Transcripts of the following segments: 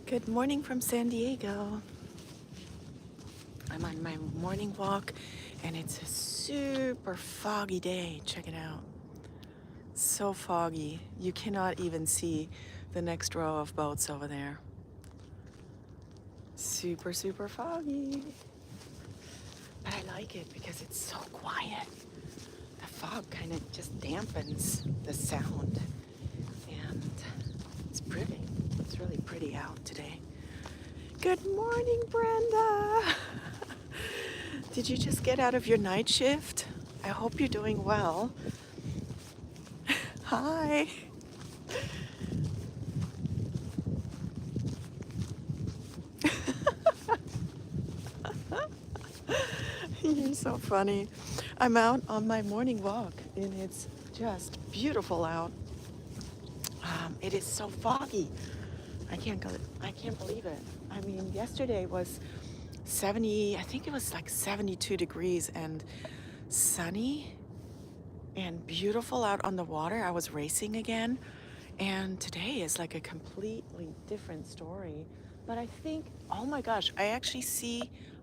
Good morning from San Diego. I'm on my morning walk and it's a super foggy day. Check it out. So foggy. You cannot even see the next row of boats over there. Super, super foggy. But I like it because it's so quiet. The fog kind of just dampens the sound. And it's pretty. It's really pretty out today. Good morning, Brenda. Did you just get out of your night shift? I hope you're doing well. Hi. You're so funny. I'm out on my morning walk and it's just beautiful out. It is so foggy. I can't believe it. I mean, yesterday was 70, I think it was like 72 degrees and sunny and beautiful out on the water. I was racing again. And today is like a completely different story. But I think, oh my gosh, I actually see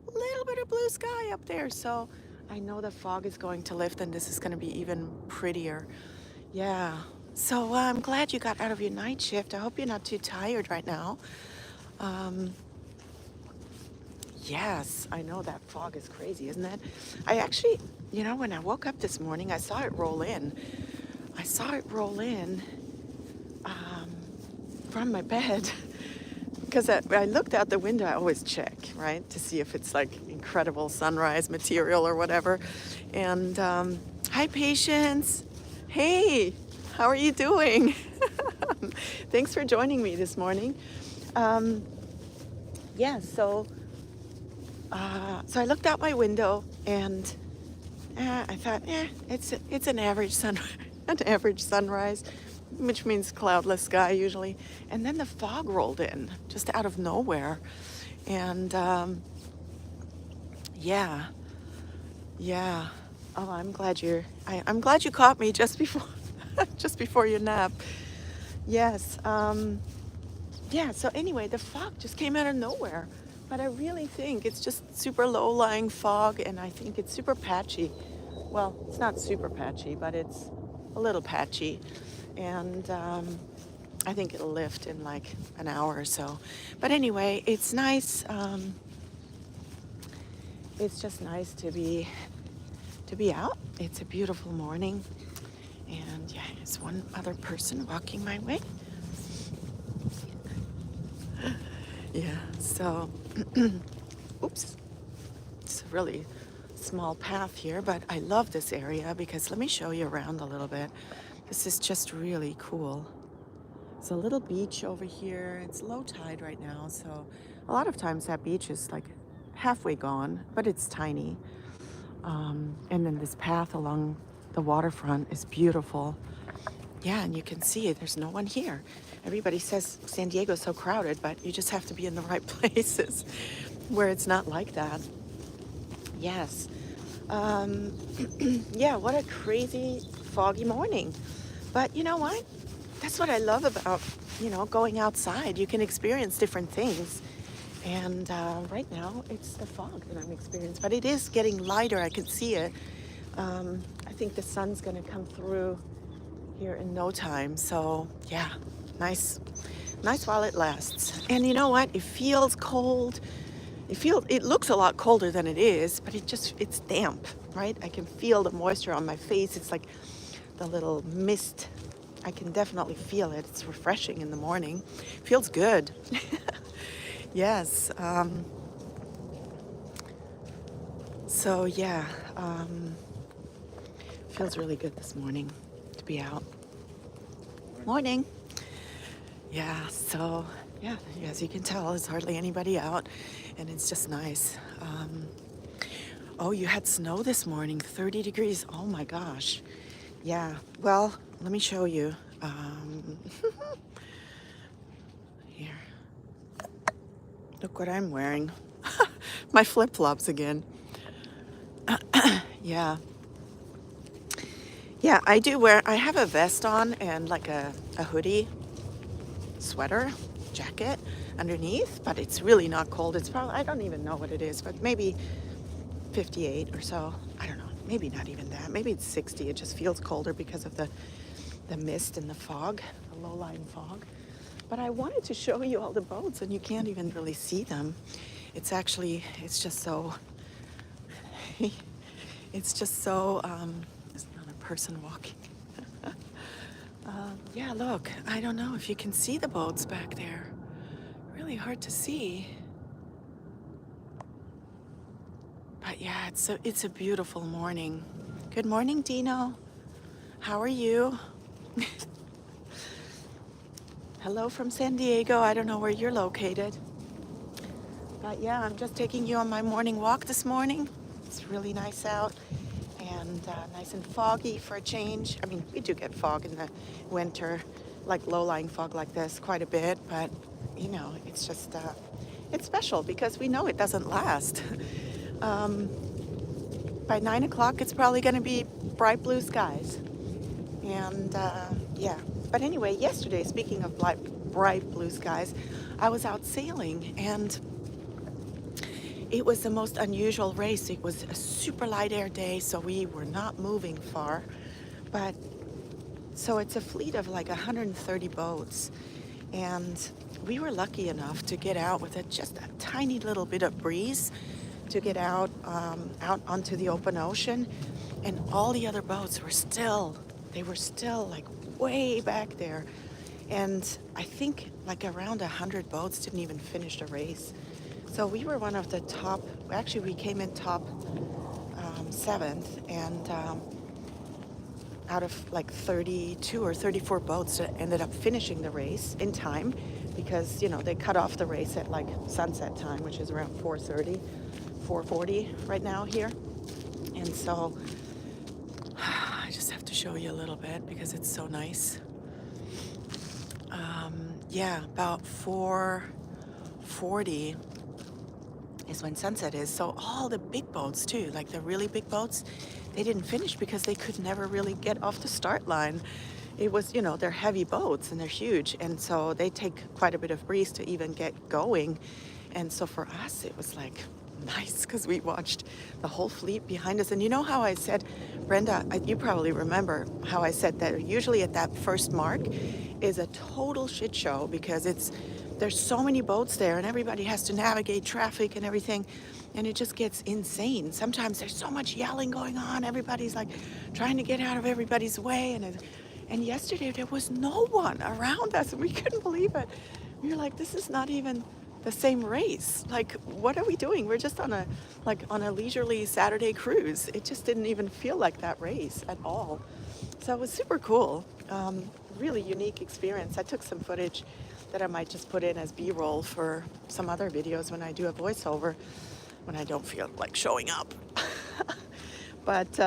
a little bit of blue sky up there. So I know the fog is going to lift and this is going to be even prettier. Yeah. So I'm glad you got out of your night shift. I hope you're not too tired right now. Um, yes, I know that fog is crazy, isn't it? I actually, when I woke up this morning, I saw it roll in. I saw it roll in from my bed because I looked out the window. I always check, right, to see if it's like incredible sunrise material or whatever. And hi, Patience. Hey, how are you doing? Thanks for joining me this morning. Yeah, so I looked out my window and I thought, it's an average an average sunrise, which means cloudless sky usually. And then the fog rolled in just out of nowhere. And yeah. Oh, I'm glad you caught me just before just before your nap. Yes. Yeah, so anyway, the fog just came out of nowhere. But I really think it's just super low-lying fog, and I think it's super patchy. Well, it's not super patchy, but it's a little patchy. And I think it'll lift in like an hour or so. But anyway, it's nice. It's just nice to be out. It's a beautiful morning. And yeah, there's one other person walking my way. Yeah, so, oops, it's a really small path here, but I love this area because let me show you around a little bit. This is just really cool. It's a little beach over here. It's low tide right now, so a lot of times that beach is like halfway gone, but it's tiny. And then this path along the waterfront is beautiful. Yeah, and you can see there's no one here. Everybody says San Diego's so crowded, but you just have to be in the right places where it's not like that. Yes. Yeah, what a crazy foggy morning. But you know what? That's what I love about, going outside. You can experience different things. And right now, it's the fog that I'm experiencing. But it is getting lighter. I can see it. I think the sun's going to come through here in no time. So yeah, nice while it lasts. And you know what? It feels cold. It looks a lot colder than it is, but it's damp, right? I can feel the moisture on my face. It's like the little mist. I can definitely feel it. It's refreshing in the morning. Feels good. Yes. So yeah, feels really good this morning to be out. Morning. Yeah, so yeah, as you can tell, there's hardly anybody out, and it's just nice. Oh, you had snow this morning, 30 degrees. Oh my gosh. Yeah, well, let me show you. Here, look what I'm wearing. My flip-flops again. Yeah. Yeah, I have a vest on and like a hoodie, sweater. jacket underneath, but it's really not cold. It's probably, I don't even know what it is, but maybe 58 or so. I don't know. Maybe not even that. Maybe it's 60. It just feels colder because of the mist and the fog, the low-lying fog. But I wanted to show you all the boats, and you can't even really see them. It's actually, it's just so, it's just so, there's not a person walking. Yeah, look, I don't know if you can see the boats back there. Really hard to see. But yeah, it's a beautiful morning. Good morning, Dino. How are you? Hello from San Diego. I don't know where you're located. But yeah, I'm just taking you on my morning walk this morning. It's really nice out and nice and foggy for a change. I mean, we do get fog in the winter, like low-lying fog like this quite a bit, but you know, it's just, it's special because we know it doesn't last. By 9 o'clock, it's probably going to be bright blue skies. And yeah, but anyway, yesterday, speaking of bright blue skies, I was out sailing, and it was the most unusual race. It was a super light air day, so we were not moving far. But so it's a fleet of like 130 boats, and we were lucky enough to get out with just a tiny little bit of breeze to get out onto the open ocean, and all the other boats were still like way back there. And I think like around 100 boats didn't even finish the race. So we were one of the top, actually we came in top 7th, and out of like 32 or 34 boats that ended up finishing the race in time, because, you know, they cut off the race at like sunset time, which is around 4:30, 4:40 right now here. And so I just have to show you a little bit because it's so nice. Yeah, about 4:40 is when sunset is. So all the big boats too, like the really big boats, they didn't finish because they could never really get off the start line. It was, you know, they're heavy boats and they're huge, and so they take quite a bit of breeze to even get going. And so for us, it was like nice because we watched the whole fleet behind us. And you know how I said, Brenda, you probably remember how I said that usually at that first mark is a total shit show because there's so many boats there and everybody has to navigate traffic and everything, and it just gets insane. Sometimes there's so much yelling going on, everybody's like trying to get out of everybody's way, and yesterday there was no one around us and we couldn't believe it. We were like, this is not even the same race. Like, what are we doing? We're just on a leisurely Saturday cruise. It just didn't even feel like that race at all. So it was super cool. Really unique experience. I took some footage that I might just put in as B-roll for some other videos when I do a voiceover, when I don't feel like showing up. But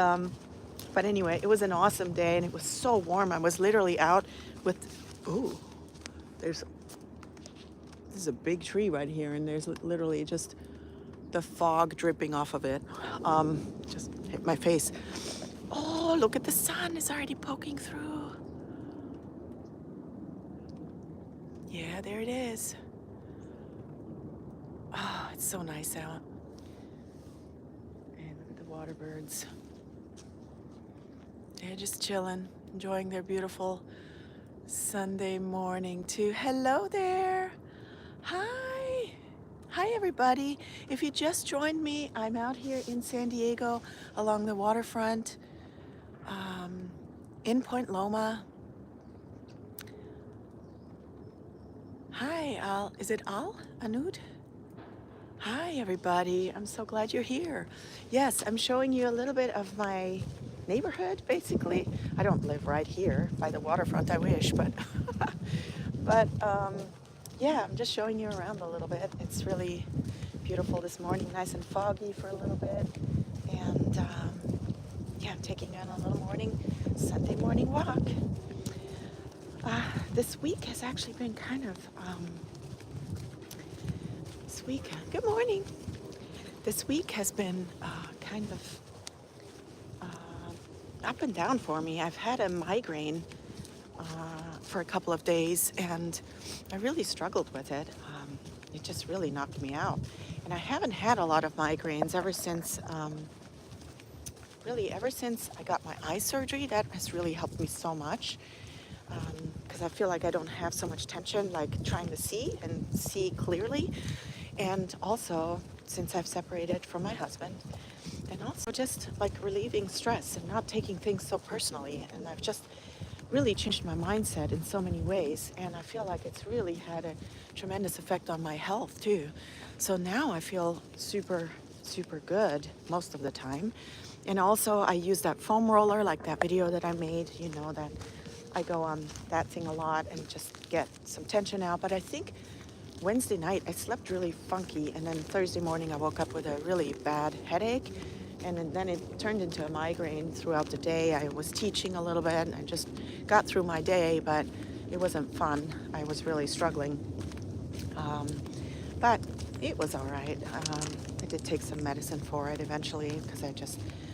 anyway, it was an awesome day and it was so warm. I was literally out with, ooh, this is a big tree right here, and there's literally just the fog dripping off of it. Just hit my face. Oh, look at the sun, it's already poking through. Yeah, there it is. Oh, it's so nice out. And look at the water birds. They're just chilling, enjoying their beautiful Sunday morning too. Hello there. Hi. Hi, everybody. If you just joined me, I'm out here in San Diego along the waterfront, in Point Loma. Hi, Al. Is it Al? Anud? Hi, everybody. I'm so glad you're here. Yes, I'm showing you a little bit of my neighborhood, basically. I don't live right here by the waterfront, I wish, but yeah, I'm just showing you around a little bit. It's really beautiful this morning, nice and foggy for a little bit. And yeah, I'm taking you on a little Sunday morning walk. This week has actually been kind of, good morning. This week has been kind of up and down for me. I've had a migraine for a couple of days, and I really struggled with it. It just really knocked me out. And I haven't had a lot of migraines ever since, really ever since I got my eye surgery. That has really helped me so much, because I feel like I don't have so much tension, like trying to see and see clearly. And also, since I've separated from my husband, and also just like relieving stress and not taking things so personally. And I've just really changed my mindset in so many ways. And I feel like it's really had a tremendous effect on my health too. So now I feel super, super good most of the time. And also I use that foam roller, like that video that I made, you know, that I go on that thing a lot and just get some tension out. But I think Wednesday night I slept really funky, and then Thursday morning I woke up with a really bad headache, and then it turned into a migraine throughout the day. I was teaching a little bit and I just got through my day, but it wasn't fun. I was really struggling, but it was all right. I did take some medicine for it eventually because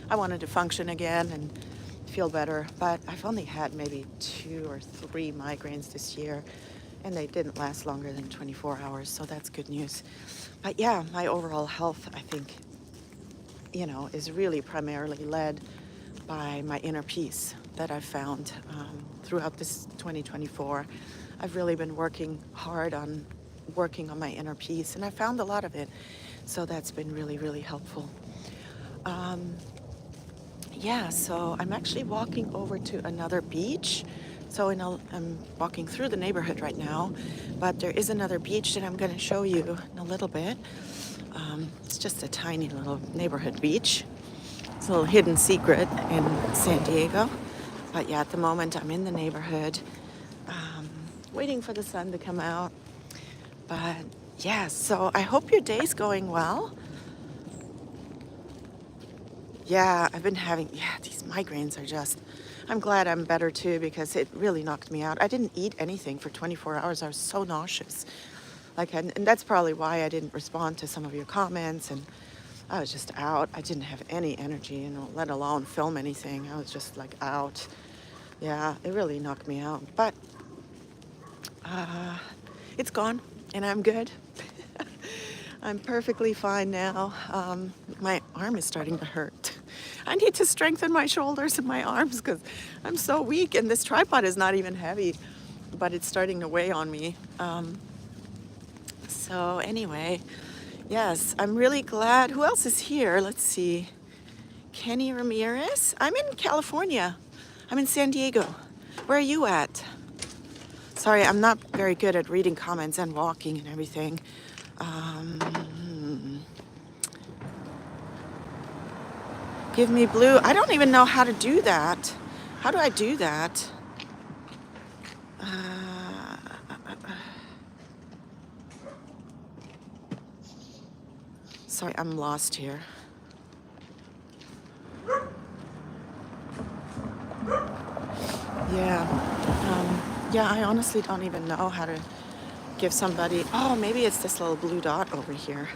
I wanted to function again and feel better. But I've only had maybe 2 or 3 migraines this year, and they didn't last longer than 24 hours, so that's good news. But yeah, my overall health, I think, you know, is really primarily led by my inner peace that I've found throughout this 2024. I've really been working hard on working on my inner peace, and I found a lot of it. So that's been really, really helpful. Yeah, so I'm actually walking over to another beach. So I'm walking through the neighborhood right now, but there is another beach that I'm going to show you in a little bit. It's just a tiny little neighborhood beach. It's a little hidden secret in San Diego. But yeah, at the moment I'm in the neighborhood, waiting for the sun to come out. But yeah, so I hope your day's going well. Yeah, I've been having, these migraines are just, I'm glad I'm better too, because it really knocked me out. I didn't eat anything for 24 hours. I was so nauseous. And that's probably why I didn't respond to some of your comments, and I was just out. I didn't have any energy, you know, let alone film anything. I was just like out. Yeah, it really knocked me out. But it's gone, and I'm good. I'm perfectly fine now. My arm is starting to hurt. I need to strengthen my shoulders and my arms because I'm so weak, and this tripod is not even heavy, but it's starting to weigh on me. So anyway, yes, I'm really glad. Who else is here? Let's see. Kenny Ramirez. I'm in California. I'm in San Diego. Where are you at? Sorry, I'm not very good at reading comments and walking and everything. Give me blue. I don't even know how to do that. How do I do that? Sorry, I'm lost here. Yeah, I honestly don't even know how to give somebody, oh, maybe it's this little blue dot over here.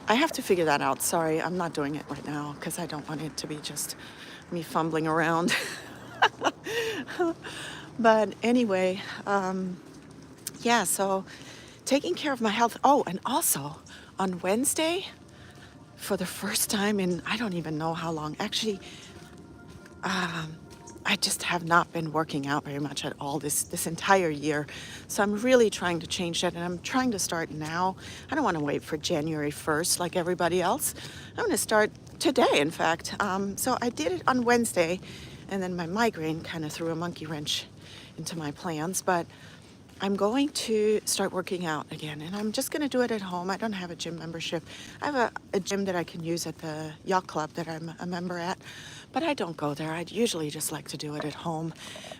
I have to figure that out. Sorry, I'm not doing it right now because I don't want it to be just me fumbling around. But anyway, yeah, so taking care of my health. Oh, and also on Wednesday, for the first time in I don't even know how long, actually, I just have not been working out very much at all this entire year. So I'm really trying to change that, and I'm trying to start now. I don't want to wait for January 1st like everybody else. I'm going to start today, in fact. So I did it on Wednesday, and then my migraine kind of threw a monkey wrench into my plans. But I'm going to start working out again, and I'm just going to do it at home. I don't have a gym membership. I have a gym that I can use at the yacht club that I'm a member at, but I don't go there. I'd usually just like to do it at home.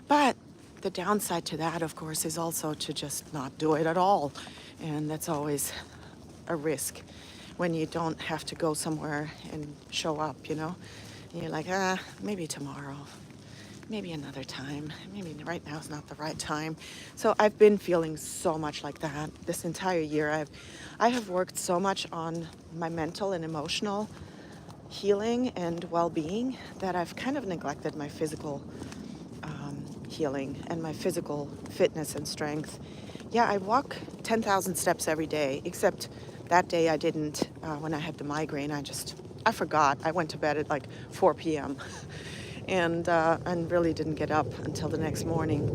But the downside to that, of course, is also to just not do it at all, and that's always a risk when you don't have to go somewhere and show up, you know? And you're like, maybe tomorrow. Maybe another time. Maybe right now is not the right time. So I've been feeling so much like that this entire year. I have worked so much on my mental and emotional healing and well-being that I've kind of neglected my physical healing and my physical fitness and strength. Yeah, I walk 10,000 steps every day, except that day I didn't when I had the migraine. I forgot. I went to bed at like 4 p.m. and really didn't get up until the next morning.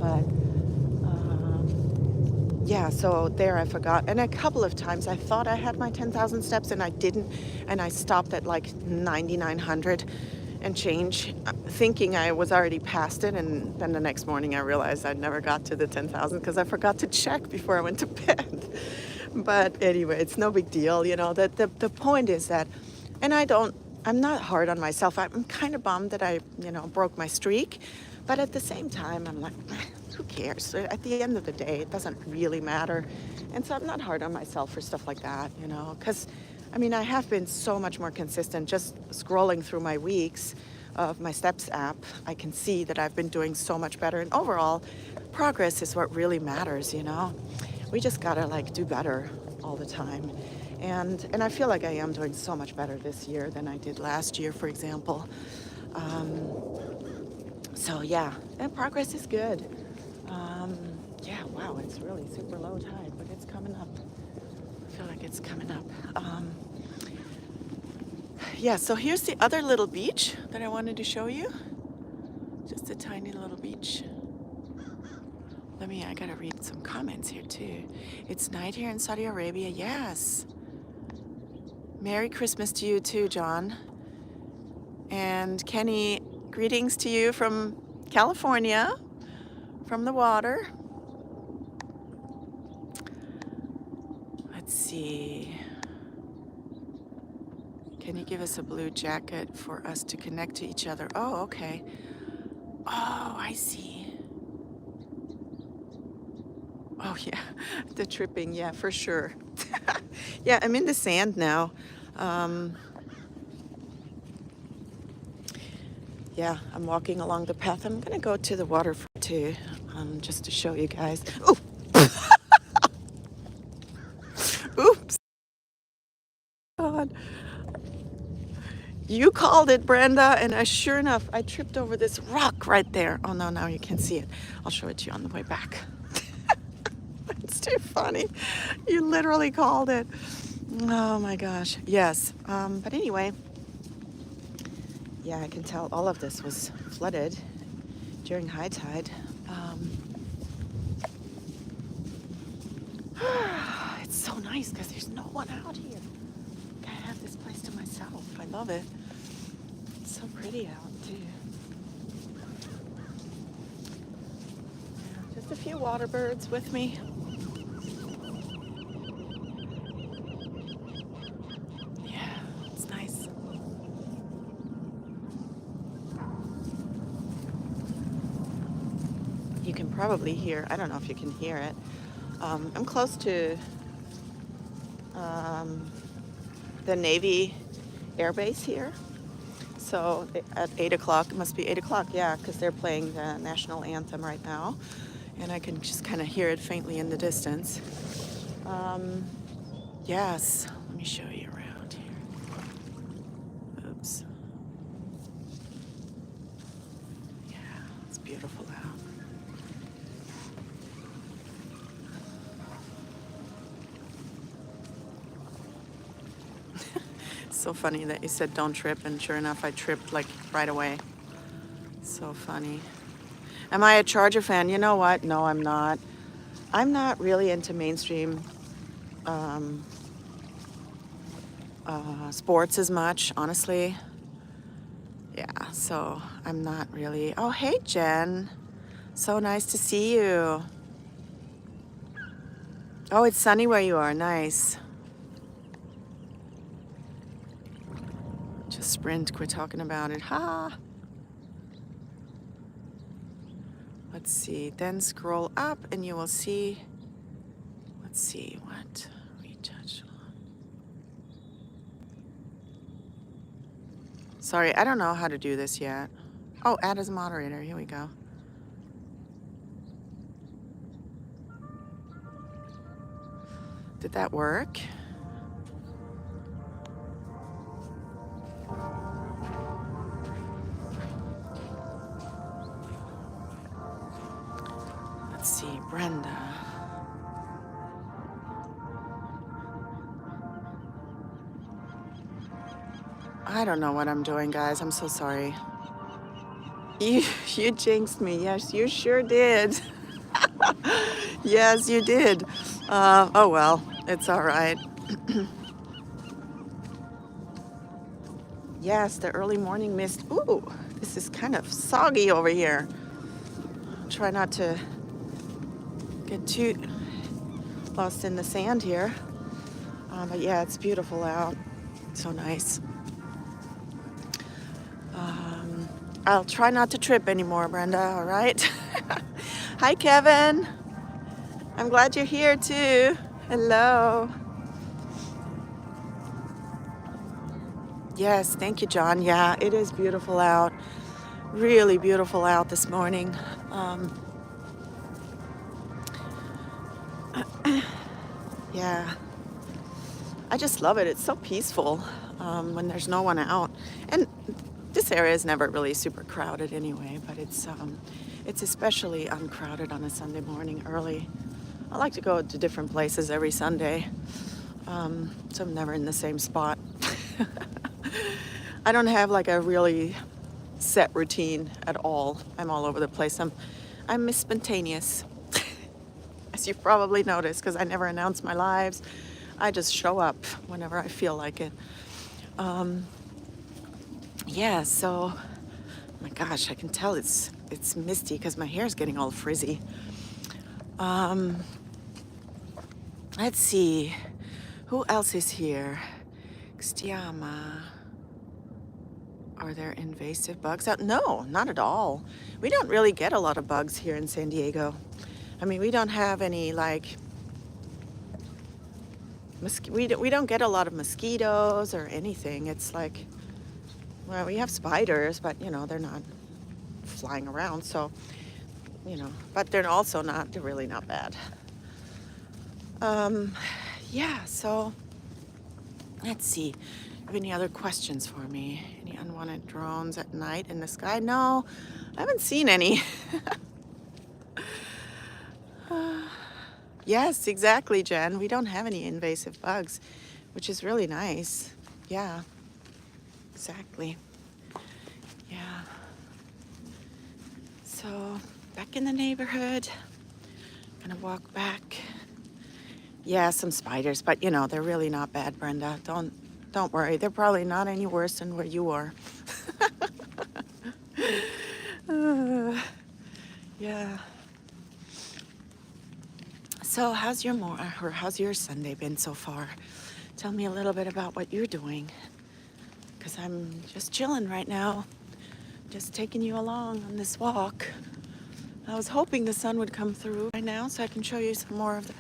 But yeah, so there I forgot. And a couple of times I thought I had my 10,000 steps and I didn't. And I stopped at like 9,900 and change, thinking I was already past it. And then the next morning I realized I'd never got to the 10,000 because I forgot to check before I went to bed. But anyway, it's no big deal. The point is that, and I'm not hard on myself. I'm kind of bummed that I, broke my streak. But at the same time, I'm like, who cares? At the end of the day, it doesn't really matter. And so I'm not hard on myself for stuff like that, because, I have been so much more consistent. Just scrolling through my weeks of my Steps app, I can see that I've been doing so much better. And overall, progress is what really matters, We just gotta do better all the time. And I feel like I am doing so much better this year than I did last year, for example. So yeah, and progress is good. Yeah, wow, it's really super low tide, but it's coming up. I feel like it's coming up. Yeah, so here's the other little beach that I wanted to show you. Just a tiny little beach. I gotta read some comments here too. It's night here in Saudi Arabia, yes. Merry Christmas to you too, John. And Kenny, greetings to you from California, from the water. Let's see. Can you give us a blue jacket for us to connect to each other? Oh, okay. Oh, I see. Oh, yeah. The tripping, yeah, for sure. Yeah, I'm in the sand now. Yeah, I'm walking along the path. I'm going to go to the waterfront too, just to show you guys. Oh! Oops. God. You called it, Brenda, and sure enough, I tripped over this rock right there. Oh, no, now you can see it. I'll show it to you on the way back. It's too funny. You literally called it. Oh, my gosh. Yes. But anyway, yeah, I can tell all of this was flooded during high tide. It's so nice because there's no one out here. I have this place to myself. I love it. It's so pretty out too. Yeah, just a few water birds with me. Yeah, it's nice. You can probably hear, I don't know if you can hear it. I'm close to the Navy Air Base here. So at 8 o'clock, it must be 8 o'clock, yeah, because they're playing the national anthem right now. And I can just kind of hear it faintly in the distance. Yes, let me show you around here. Oops. Yeah, it's beautiful out. So funny that you said don't trip, and sure enough, I tripped right away. So funny. Am I a Charger fan? You know what? No, I'm not. I'm not really into mainstream sports as much, honestly. Yeah, so I'm not really. Oh, hey, Jen. So nice to see you. Oh, it's sunny where you are. Nice. Just sprint. Quit talking about it. Ha! Let's see. Then scroll up and you will see. Let's see what we touched on. Sorry, I don't know how to do this yet. Oh, add as a moderator. Here we go. Did that work? I don't know what I'm doing, guys. I'm so sorry. You, you jinxed me. Yes, you sure did. Yes, you did. Oh well, it's all right. Yes, the early morning mist. Ooh, this is kind of soggy over here. Try not to get too lost in the sand here. But yeah, it's beautiful out. So nice. I'll try not to trip anymore, Brenda, all right? Hi, Kevin. I'm glad you're here too. Hello. Yes, thank you, John. Yeah, it is beautiful out. Really beautiful out this morning. Um, yeah, I just love it. It's so peaceful when there's no one out. And this area is never really super crowded anyway, but it's especially uncrowded on a Sunday morning early. I like to go to different places every Sunday, so I'm never in the same spot. I don't have like a really set routine at all. I'm all over the place. I'm Miss Spontaneous, as you've probably noticed, because I never announce my lives. I just show up whenever I feel like it. Yeah, so, my gosh, I can tell it's misty because my hair's getting all frizzy. Let's see, who else is here? Xtiama. Are there invasive bugs out? No, not at all. We don't really get a lot of bugs here in San Diego. I mean, we don't have any like, we don't get a lot of mosquitoes or anything. It's like, well, we have spiders, but you know, they're not flying around. So, you know, but they're also not, they're really not bad. Yeah, so let's see. Have any other questions for me? Any unwanted drones at night in the sky? No, I haven't seen any. Yes, exactly, Jen. We don't have any invasive bugs, which is really nice. Yeah, exactly. Yeah. So back in the neighborhood, gonna walk back. Yeah, some spiders, but you know, they're really not bad, Brenda. Don't worry. They're probably not any worse than where you are. Yeah. So how's your Sunday been so far? Tell me a little bit about what you're doing. Because I'm just chilling right now. Just taking you along on this walk. I was hoping the sun would come through right now so I can show you some more of the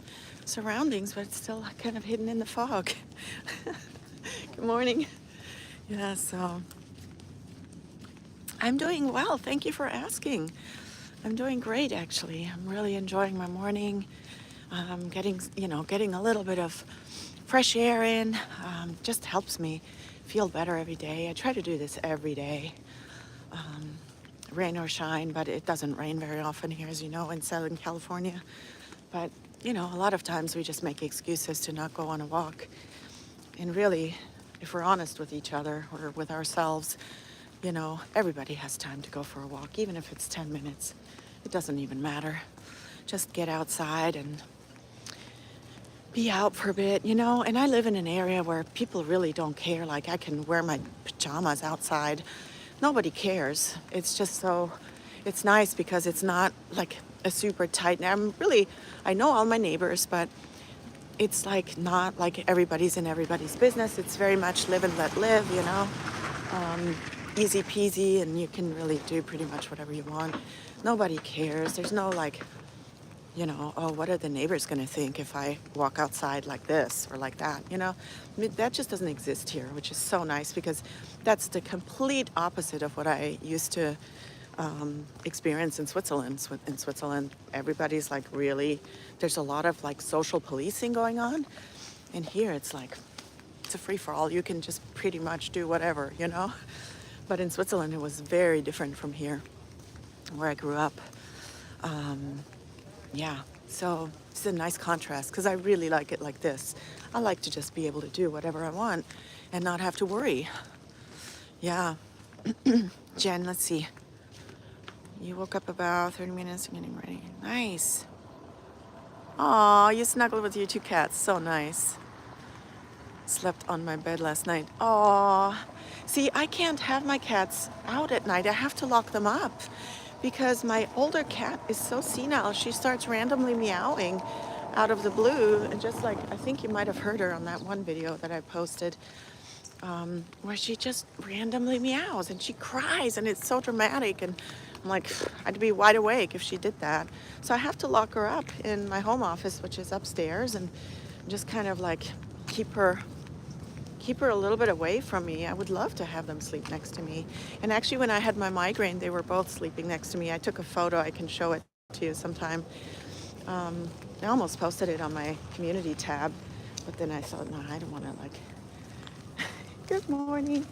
surroundings, but it's still kind of hidden in the fog. Good morning. Yeah, so I'm doing well. Thank you for asking. I'm doing great, actually. I'm really enjoying my morning. Getting a little bit of fresh air in just helps me feel better every day. I try to do this every day, rain or shine, but it doesn't rain very often here, as you know, in Southern California. But, you know, a lot of times we just make excuses to not go on a walk. And really, if we're honest with each other or with ourselves, you know, everybody has time to go for a walk, even if it's 10 minutes. It doesn't even matter. Just get outside and be out for a bit, you know. And I live in an area where people really don't care. Like, I can wear my pajamas outside. Nobody cares. It's just so, it's nice because it's not like a super tight. I know all my neighbors, but it's like not like everybody's in everybody's business. It's very much live and let live, you know. Easy peasy, and you can really do pretty much whatever you want. Nobody cares. There's no like, you know, oh, what are the neighbors going to think if I walk outside like this or like that, you know? I mean, that just doesn't exist here, which is so nice because that's the complete opposite of what I used to experience in Switzerland. In Switzerland, everybody's like really, there's a lot of like social policing going on. And here it's like, it's a free-for-all. You can just pretty much do whatever, you know? But in Switzerland, it was very different from here, where I grew up. Yeah, so it's a nice contrast because I really like it like this. I like to just be able to do whatever I want and not have to worry. Yeah. Jen, let's see. You woke up about 30 minutes and getting ready. Nice. Aw, you snuggled with your two cats. So nice. Slept on my bed last night. Aw. See, I can't have my cats out at night. I have to lock them up because my older cat is so senile. She starts randomly meowing out of the blue. And just like, I think you might have heard her on that one video that I posted, where she just randomly meows and she cries and it's so dramatic. And I'm like, I'd be wide awake if she did that. So I have to lock her up in my home office, which is upstairs, and just kind of like keep her a little bit away from me. I would love to have them sleep next to me. And actually, when I had my migraine, they were both sleeping next to me. I took a photo. I can show it to you sometime. I almost posted it on my community tab, but then I thought, no, I don't want to like, good morning.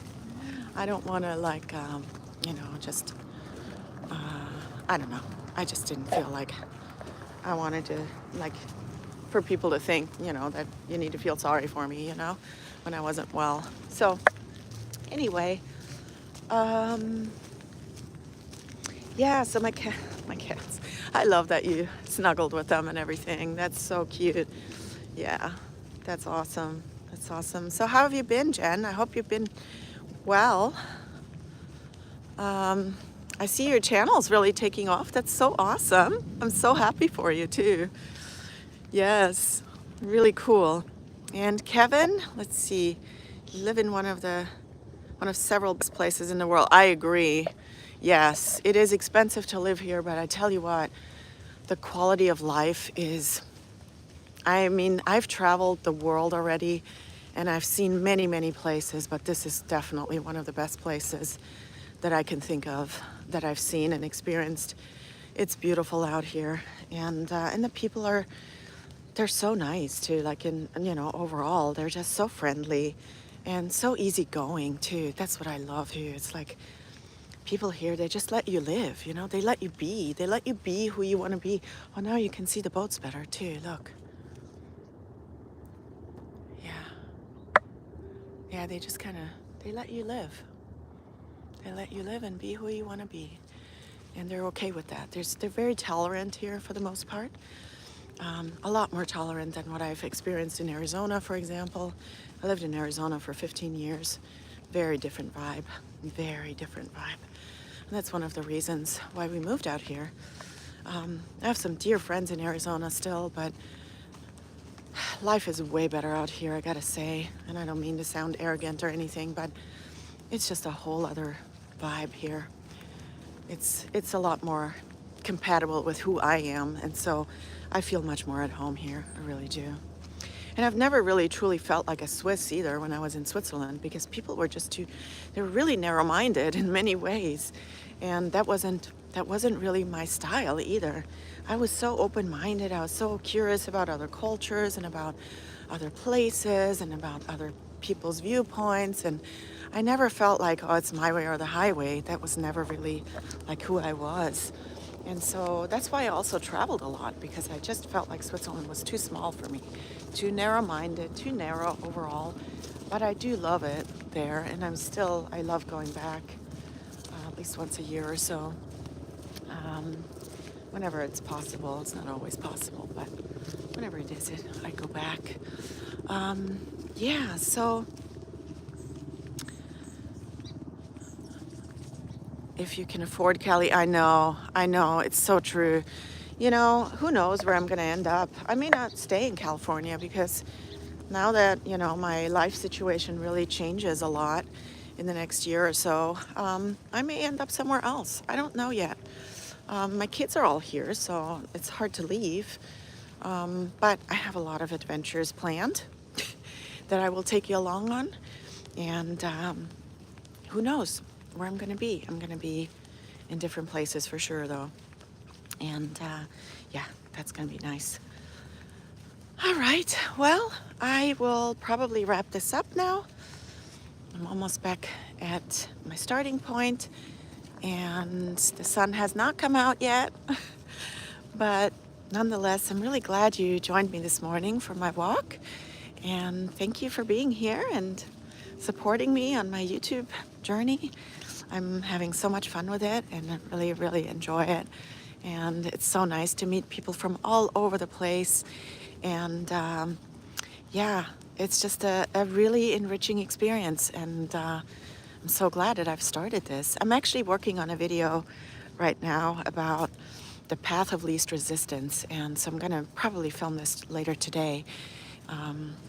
I don't want to like, just, I don't know. I just didn't feel like I wanted to like, for people to think, that you need to feel sorry for me, when I wasn't well. So anyway, yeah, so my cats, I love that you snuggled with them and everything. That's so cute. Yeah, that's awesome. That's awesome. So how have you been, Jen? I hope you've been well. I see your channel's really taking off. That's so awesome. I'm so happy for you too. Yes, really cool. And Kevin, let's see, you live in one of several best places in the world. I agree. Yes, it is expensive to live here, but I tell you what, the quality of life is, I mean, I've traveled the world already and I've seen many, many places, but this is definitely one of the best places that I can think of that I've seen and experienced. It's beautiful out here, and the people they're so nice too. Like overall, they're just so friendly and so easygoing too. That's what I love here. It's like people here, they just let you live. They let you be. They let you be who you want to be. Oh, now you can see the boats better too. Look. Yeah, they just they let you live. They let you live and be who you want to be. And they're okay with that. They're very tolerant here for the most part. A lot more tolerant than what I've experienced in Arizona, for example. I lived in Arizona for 15 years. Very different vibe. Very different vibe. And that's one of the reasons why we moved out here. I have some dear friends in Arizona still, but life is way better out here, I gotta say. And I don't mean to sound arrogant or anything, but it's just a whole other vibe here. It's a lot more compatible with who I am, and so I feel much more at home here. I really do. And I've never really truly felt like a Swiss either when I was in Switzerland, because people were they were really narrow-minded in many ways, and that wasn't really my style either. I was so open-minded. I was so curious about other cultures and about other places and about other people's viewpoints, and I never felt like, oh, it's my way or the highway. That was never really like who I was. And so that's why I also traveled a lot, because I just felt like Switzerland was too small for me, too narrow-minded, too narrow overall. But I do love it there, and I love going back at least once a year or so. Whenever it's possible. It's not always possible, but whenever it is, I go back. Yeah, so if you can afford Cali, I know, it's so true. Who knows where I'm going to end up? I may not stay in California, because now that, my life situation really changes a lot in the next year or so, I may end up somewhere else. I don't know yet. My kids are all here, so it's hard to leave. But I have a lot of adventures planned that I will take you along on. And who knows where I'm going to be. I'm going to be in different places for sure, though. And yeah, that's going to be nice. All right. Well, I will probably wrap this up now. I'm almost back at my starting point, and the sun has not come out yet. But nonetheless, I'm really glad you joined me this morning for my walk. And thank you for being here and supporting me on my YouTube journey. I'm having so much fun with it and I really, really enjoy it. And it's so nice to meet people from all over the place. And yeah, it's just a really enriching experience. And I'm so glad that I've started this. I'm actually working on a video right now about the path of least resistance. And so I'm going to probably film this later today.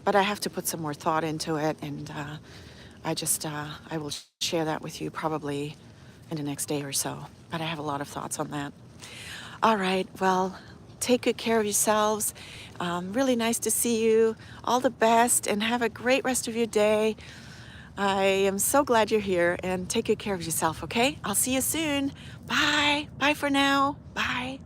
But I have to put some more thought into it. And I will share that with you probably in the next day or so. But I have a lot of thoughts on that. All right, well, take good care of yourselves. Really nice to see you. All the best and have a great rest of your day. I am so glad you're here and take good care of yourself, okay? I'll see you soon. Bye. Bye for now. Bye.